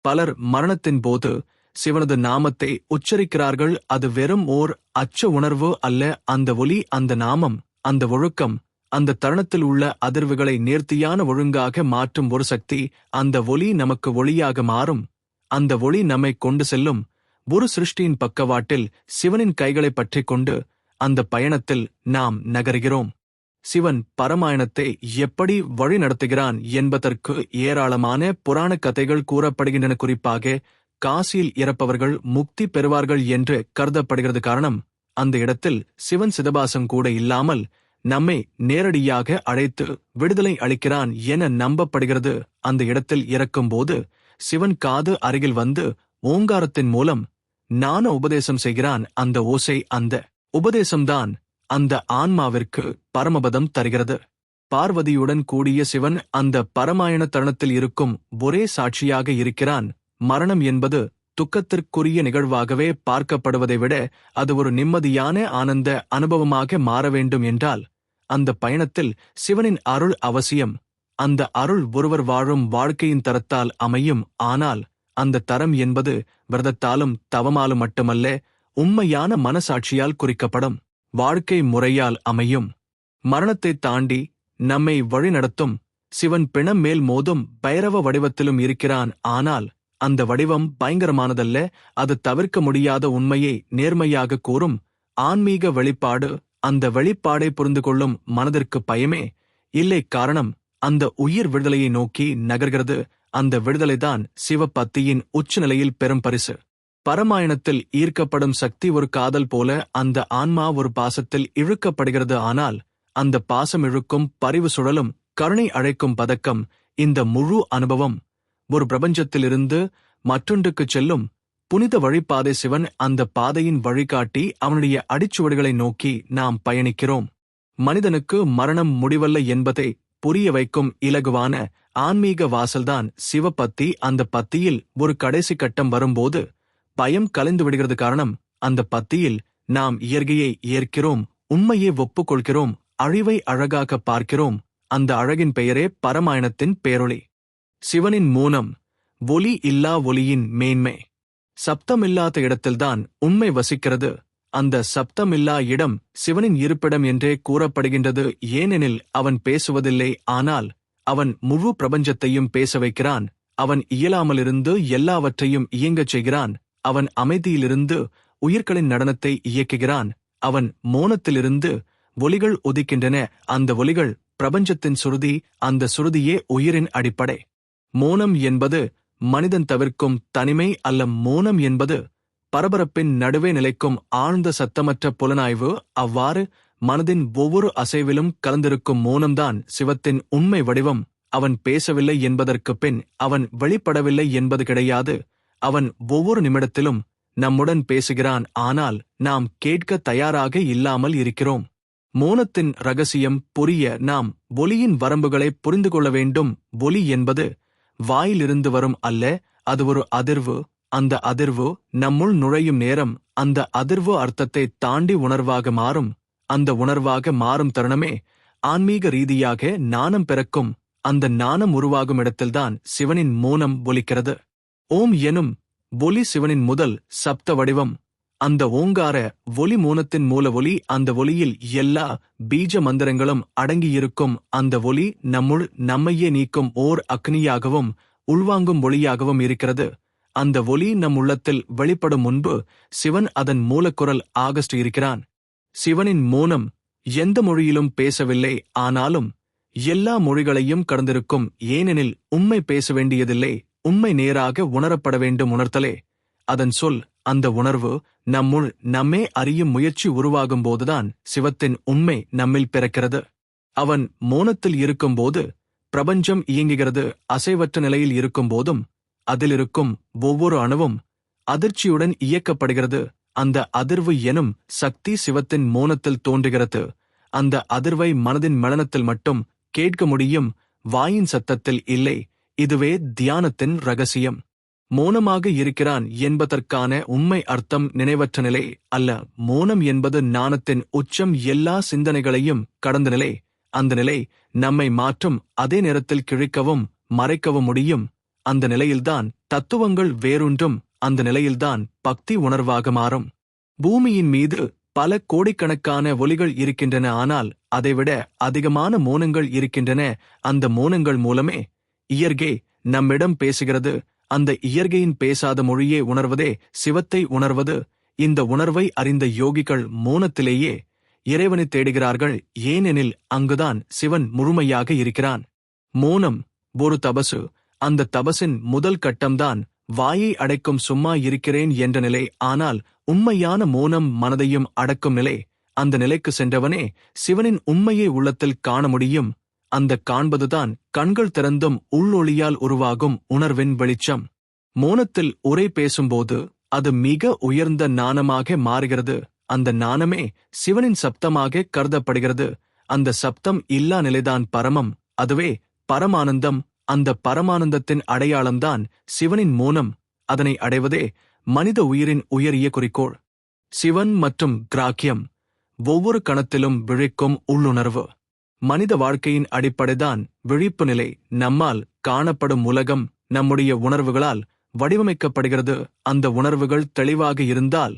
[SPEAKER 1] பலர் மரணத்தின் போது சிவனது நாமத்தை உச்சரிக்கிறார்கள். அது வெறும் ஓர் அச்ச உணர்வு அல்ல. அந்த ஒலி, அந்த நாமம், அந்த ஒழுக்கம், அந்த தருணத்தில் உள்ள அதிர்வுகளை நேர்த்தியான ஒழுங்காக மாற்றும் ஒரு சக்தி. அந்த ஒளி நமக்கு ஒளியாக மாறும். அந்த ஒளி நம்மை கொண்டு செல்லும். ஒரு சிருஷ்டியின் பக்கவாட்டில் சிவனின் கைகளை பற்றிக் கொண்டு அந்த பயணத்தில் நாம் நகர்கிறோம். சிவன் பரமாயணத்தை எப்படி வழி நடத்துகிறான் என்பதற்கு ஏராளமான புராண கதைகள் கூறப்படுகின்றன. குறிப்பாக காசியில் இறப்பவர்கள் முக்தி பெறுவார்கள் என்று கருதப்படுகிறது. காரணம், அந்த இடத்தில் சிவன் சிதபாசம் கூட இல்லாமல் நம்மை நேரடியாக அழைத்து விடுதலை அளிக்கிறான் என நம்பப்படுகிறது. அந்த இடத்தில் இறக்கும்போது சிவன் காது அருகில் வந்து ஓங்காரத்தின் மூலம் ஞான உபதேசம் செய்கிறான். அந்த ஓசை, அந்த உபதேசம்தான் அந்த ஆன்மாவிற்கு பரமபதம் தருகிறது. பார்வதியுடன் கூடிய சிவன் அந்த பரமாயண தருணத்தில் இருக்கும் ஒரே சாட்சியாக இருக்கிறான். மரணம் என்பது துக்கத்திற்குரிய நிகழ்வாகவே பார்க்கப்படுவதை விட அது ஒரு நிம்மதியான ஆனந்த அனுபவமாக மாற வேண்டும் என்றால் அந்த பயணத்தில் சிவனின் அருள் அவசியம். அந்த அருள் ஒருவர் வாழும் வாழ்க்கையின் தரத்தால் அமையும். ஆனால் அந்த தரம் என்பது விரதத்தாலும் தவமாலும் மட்டுமல்ல, உண்மையான மனசாட்சியால் குறிக்கப்படும் வாழ்க்கை முறையால் அமையும். மரணத்தை தாண்டி நம்மை வழிநடத்தும் சிவன் பிணம் மேல் மோதும் பைரவ வடிவத்திலும் இருக்கிறான். ஆனால் அந்த வடிவம் பயங்கரமானதல்ல, அது தவிர்க்க முடியாத உண்மையை நேர்மையாக கூறும் ஆன்மீக வெளிப்பாடு. அந்த வெளிப்பாடை புரிந்து கொள்ளும் மனதிற்கு பயமே இல்லை. காரணம், அந்த உயிர் விடுதலையை நோக்கி நகர்கிறது. அந்த விடுதலைதான் சிவபக்தியின் உச்சநிலையில் பெரும் பரிசு. பரமாயணத்தில் ஈர்க்கப்படும் சக்தி ஒரு காதல் போல அந்த ஆன்மா ஒரு பாசத்தில் இழுக்கப்படுகிறது. ஆனால் அந்த பாசம் இழுக்கும் பரிவு சுழலும் கருணை அழைக்கும் பதக்கம். இந்த முழு அனுபவம் ஒரு பிரபஞ்சத்திலிருந்து மற்றொன்றுக்குச் செல்லும் புனித வழிபாதை. சிவன் அந்த பாதையின் வழிகாட்டி. அவனுடைய அடிச்சுவடுகளை நோக்கி நாம் பயணிக்கிறோம். மனிதனுக்கு மரணம் முடிவல்ல என்பதை புரிய வைக்கும் இலகுவான ஆன்மீக வாசல்தான் சிவபக்தி. அந்த பக்தியில் ஒரு கடைசி கட்டம் வரும்போது பயம் கலைந்து விடுகிறது. காரணம், அந்த பக்தியில் நாம் இயற்கையை ஏற்கிறோம், உண்மையை ஒப்புக்கொள்கிறோம், அழிவை அழகாக பார்க்கிறோம். அந்த அழகின் பெயரே பரமாயணத்தின் பேரொளி. சிவனின் மௌனம், ஒலி இல்லா ஒலியின் மேன்மை. சப்தமில்லாத இடத்தில்தான் உண்மை வசிக்கிறது. அந்த சப்தமில்லா இடம் சிவனின் இருப்பிடம் என்றே கூறப்படுகின்றது. ஏனெனில் அவன் பேசுவதில்லை, ஆனால் அவன் முழு பிரபஞ்சத்தையும் பேச வைக்கிறான். அவன் இயலாமலிருந்து எல்லாவற்றையும் இயங்கச் செய்கிறான். அவன் அமைதியிலிருந்து உயிர்களின் நடனத்தை இயக்குகிறான். அவன் மௌனத்திலிருந்து ஒலிகள் உதிக்கின்றன. அந்த ஒலிகள் பிரபஞ்சத்தின் சுருதி. அந்த சுருதியே உயிரின் அடிப்படை. மௌனம் என்பது மனிதன் தவிர்க்கும் தனிமை அல்ல. மௌனம் என்பது பரபரப்பின் நடுவே நிலைக்கும் ஆழ்ந்த சத்தமற்ற புலனாய்வு. அவ்வாறு மனதின் ஒவ்வொரு அசைவிலும் கலந்திருக்கும் மௌனம்தான் சிவத்தின் உண்மை வடிவம். அவன் பேசவில்லை என்பதற்குப் பின் அவன் வெளிப்படவில்லை என்பது கிடையாது. அவன் ஒவ்வொரு நிமிடத்திலும் நம்முடன் பேசுகிறான். ஆனால் நாம் கேட்க தயாராக இல்லாமல் இருக்கிறோம். மௌனத்தின் ரகசியம் புரிய நாம் ஒலியின் வரம்புகளை புரிந்து கொள்ள வேண்டும். ஒலி என்பது வாயிலிருந்து வரும் அல்ல, அது ஒரு அதிர்வு. அந்த அதிர்வு நம்முள் நுழையும் நேரம் அந்த அதிர்வு அர்த்தத்தை தாண்டி உணர்வாக மாறும். அந்த உணர்வாக மாறும் தருணமே ஆன்மீக ரீதியாக ஞானம் பிறக்கும். அந்த ஞானம் உருவாகும் இடத்தில்தான் சிவனின் மௌனம் ஒலிக்கிறது. ஓம் எனும் ஒலி சிவனின் முதல் சப்த வடிவம். அந்த ஓங்கார ஒலி மௌனத்தின் மூல ஒலி. அந்த ஒலியில் எல்லா பீஜ மந்திரங்களும் அடங்கியிருக்கும். அந்த ஒலி நம்முள் நம்மையே நீக்கும் ஓர் அக்னியாகவும் உள்வாங்கும் ஒளியாகவும் இருக்கிறது. அந்த ஒலி நம் உள்ளத்தில் வெளிப்படும் முன்பு சிவன் அதன் மூலக்குரல் ஆகஸ்ட் இருக்கிறான். சிவனின் மௌனம் எந்த மொழியிலும் பேசவில்லை, ஆனாலும் எல்லா மொழிகளையும் கடந்திருக்கும். ஏனெனில் உண்மை பேச வேண்டியதில்லை, உண்மை நேராக உணரப்பட வேண்டும். உணர்த்தலே அதன் சொல். அந்த உணர்வு நம்முள் நம்மே அறியும் முயற்சி உருவாகும்போதுதான் சிவத்தின் உண்மை நம்மில் பிறக்கிறது. அவன் மௌனத்தில் இருக்கும்போது பிரபஞ்சம் இயங்குகிறது. அசைவற்ற நிலையில் இருக்கும்போதும் அதிலிருக்கும் ஒவ்வொரு அணுவும் அதிர்ச்சியுடன் இயக்கப்படுகிறது. அந்த அதிர்வு எனும் சக்தி சிவத்தின் மௌனத்தில் தோன்றுகிறது. அந்த அதிர்வை மனதின் மலனத்தில் மட்டும் கேட்க முடியும், வாயின் சத்தத்தில் இல்லை. இதுவே தியானத்தின் ரகசியம். மௌனமாக இருக்கிறான் என்பதற்கான உண்மை அர்த்தம் நினைவற்ற நிலை அல்ல. மௌனம் என்பது ஞானத்தின் உச்சம், எல்லா சிந்தனைகளையும் கடந்த நிலை. அந்த நிலை நம்மை மாற்றும், அதே நேரத்தில் கிழிக்கவும் மறைக்கவும் முடியும். அந்த நிலையில்தான் தத்துவங்கள் வேரூன்றும். அந்த நிலையில்தான் பக்தி உணர்வாக மாறும். பூமியின் மீது பல கோடிக்கணக்கான ஒலிகள் இருக்கின்றன, ஆனால் அதைவிட அதிகமான மோனங்கள் இருக்கின்றன. அந்த மோனங்கள் மூலமே இயற்கை நம்மிடம் பேசுகிறது. அந்த இயற்கையின் பேசாத மொழியே உணர்வதே சிவத்தை உணர்வது. இந்த உணர்வை அறிந்த யோகிகள் மோனத்திலேயே இறைவனை தேடுகிறார்கள். ஏனெனில் அங்குதான் சிவன் முழுமையாக இருக்கிறான். மோனம் ஒரு தபசு. அந்த தபசின் முதல் கட்டம்தான் வாயை அடைக்கும் சும்மா இருக்கிறேன் என்ற நிலை. ஆனால் உண்மையான மோனம் மனதையும் அடக்கும் நிலை. அந்த நிலைக்கு சென்றவனே சிவனின் உண்மையை உள்ளத்தில் காண முடியும். அந்த காண்பதுதான் கண்கள் திறந்தும் உள்ளொளியால் உருவாகும் உணர்வின் வெளிச்சம். மோனத்தில் உரை பேசும்போது அது மிக உயர்ந்த ஞானமாக மாறுகிறது. அந்த ஞானமே சிவனின் சப்தமாக கருதப்படுகிறது. அந்த சப்தம் இல்லா நிலைதான் பரமம். அதுவே பரமானந்தம். அந்த பரமானந்தத்தின் அடையாளம்தான் சிவனின் மோனம். அதனை அடைவதே மனித உயிரின் உயரிய குறிக்கோள். சிவன் மற்றும் கிராக்கியம் ஒவ்வொரு கணத்திலும் விழிக்கும் உள்ளுணர்வு. மனித வாழ்க்கையின் அடிப்படைதான் விழிப்பு நிலை. நம்மால் காணப்படும் உலகம் நம்முடைய உணர்வுகளால் வடிவமைக்கப்படுகிறது. அந்த உணர்வுகள் தெளிவாக இருந்தால்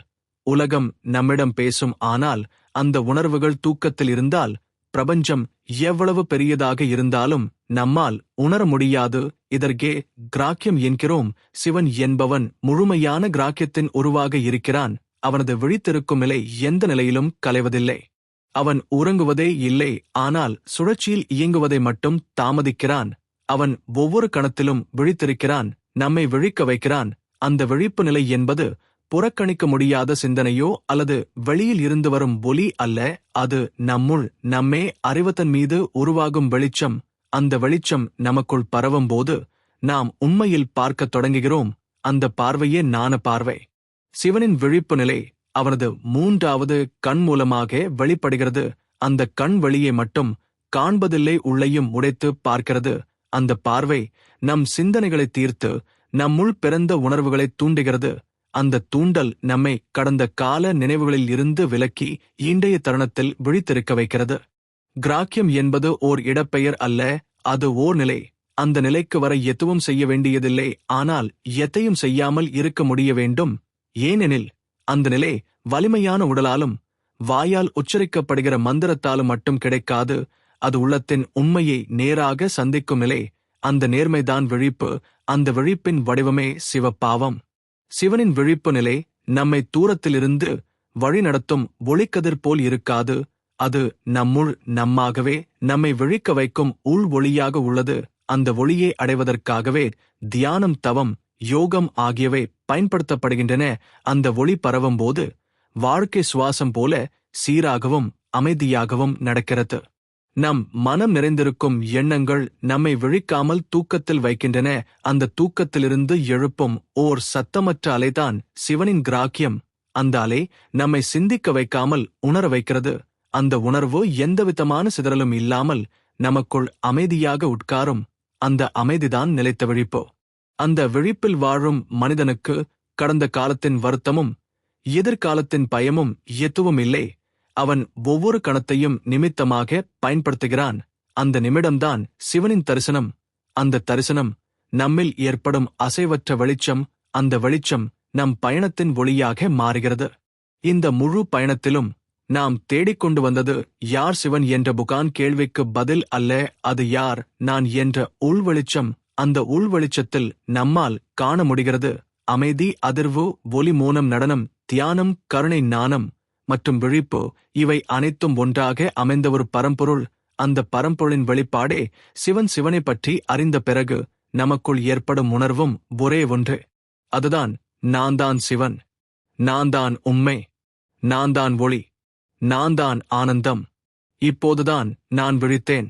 [SPEAKER 1] உலகம் நம்மிடம் பேசும். ஆனால் அந்த உணர்வுகள் தூக்கத்தில் இருந்தால் பிரபஞ்சம் எவ்வளவு பெரியதாக இருந்தாலும் நம்மால் உணர முடியாது. இதற்கே கிராக்கியம் என்கிறோம். சிவன் என்பவன் முழுமையான கிராக்கியத்தின் உருவாக இருக்கிறான். அவனது விழித்திருக்கும் நிலை எந்த நிலையிலும் கலைவதில்லை. அவன் உறங்குவதே இல்லை. ஆனால் சுழற்சியில் இயங்குவதை மட்டும் தாமதிக்கிறான். அவன் ஒவ்வொரு கணத்திலும் விழித்திருக்கிறான். நம்மை விழிக்க வைக்கிறான். அந்த விழிப்பு நிலை என்பது புறக்கணிக்க முடியாத சிந்தனையோ அல்லது வெளியில் இருந்து வரும் ஒலி அல்ல. அது நம்முள் நம்மே அறிவதன் மீது உருவாகும் வெளிச்சம். அந்த வெளிச்சம் நமக்குள் பரவும் போது நாம் உண்மையில் பார்க்கத் தொடங்குகிறோம். அந்த பார்வையே ஞான பார்வை. சிவனின் விழிப்பு நிலை அவனது மூன்றாவது கண் மூலமாக வெளிப்படுகிறது. அந்த கண் வெளியே மட்டும் காண்பதில்லை, உள்ளேயும் உடைத்து பார்க்கிறது. அந்த பார்வை நம் சிந்தனைகளை தீர்த்து நம்முள் பிறந்த உணர்வுகளை தூண்டுகிறது. அந்த தூண்டல் நம்மை கடந்த கால நினைவுகளில் இருந்து விலக்கி இன்றைய தருணத்தில் விழித்திருக்க வைக்கிறது. கிராக்கியம் என்பது ஓர் இடப்பெயர் அல்ல, அது ஓர் நிலை. அந்த நிலைக்கு வர எதுவும் செய்ய வேண்டியதில்லை. ஆனால் எதையும் செய்யாமல் இருக்க முடிய வேண்டும். ஏனெனில் அந்த நிலை வலிமையான உடலாலும் வாயால் உச்சரிக்கப்படுகிற மந்திரத்தாலும் மட்டும் கிடைக்காது. அது உள்ளத்தின் உண்மையை நேராக சந்திக்கும் நிலை. அந்த நேர்மைதான் விழிப்பு. அந்த விழிப்பின் வடிவமே சிவப்பாவம். சிவனின் விழிப்பு நிலை நம்மை தூரத்திலிருந்து வழிநடத்தும் ஒளிக்கதிர் போல் இருக்காது. அது நம்முள் நம்மாகவே நம்மை விழிக்க வைக்கும் உள் ஒளியாக உள்ளது. அந்த ஒளியை அடைவதற்காகவே தியானம், தவம், யோகம் ஆகியவை பயன்படுத்தப்படுகின்றன. அந்த ஒளி பரவும் போது வாழ்க்கை சுவாசம் போல சீராகவும் அமைதியாகவும் நடக்கிறது. நம் மனம் நிறைந்திருக்கும் எண்ணங்கள் நம்மை விழிக்காமல் தூக்கத்தில் வைக்கின்றன. அந்த தூக்கத்திலிருந்து எழுப்பும் ஓர் சத்தமற்ற அலைதான் சிவனின் கிராக்கியம். அந்த அலை நம்மை சிந்திக்க வைக்காமல் உணர வைக்கிறது. அந்த உணர்வு எந்தவிதமான சிதறலும் இல்லாமல் நமக்குள் அமைதியாக உட்காரும். அந்த அமைதிதான் நிலைத்த விழிப்பு. அந்த விழிப்பில் வாழும் மனிதனுக்கு கடந்த காலத்தின் வருத்தமும் எதிர்காலத்தின் பயமும் எதுவும் இல்லை. அவன் ஒவ்வொரு கணத்தையும் நிமித்தமாக பயன்படுத்துகிறான். அந்த நிமிடம்தான் சிவனின் தரிசனம். அந்த தரிசனம் நம்மில் ஏற்படும் அசைவற்ற வெளிச்சம். அந்த வெளிச்சம் நம் பயணத்தின் ஒளியாக மாறுகிறது. இந்த முழு பயணத்திலும் நாம் தேடிக்கொண்டு வந்தது யார் சிவன் என்ற புகான் கேள்விக்கு பதில் அல்ல. அது யார் நான் என்ற உள் வெளிச்சம். அந்த உள் வெளிச்சத்தில் நம்மால் காண முடிகிறது அமைதி, அதிர்வு, ஒலி, மோனம், நடனம், தியானம், கருணை, ஞானம் மற்றும் விழிப்பு. இவை அனைத்தும் ஒன்றாக அமைந்த ஒரு பரம்பொருள். அந்த பரம்பொருளின் வெளிப்பாடே சிவன். சிவனை பற்றி அறிந்த பிறகு நமக்குள் ஏற்படும் உணர்வும் ஒரே ஒன்று. அதுதான் நான் தான் சிவன், நான் தான் உண்மை, நான் தான் ஒளி, நான் தான் ஆனந்தம். இப்போதுதான் நான் விழித்தேன்.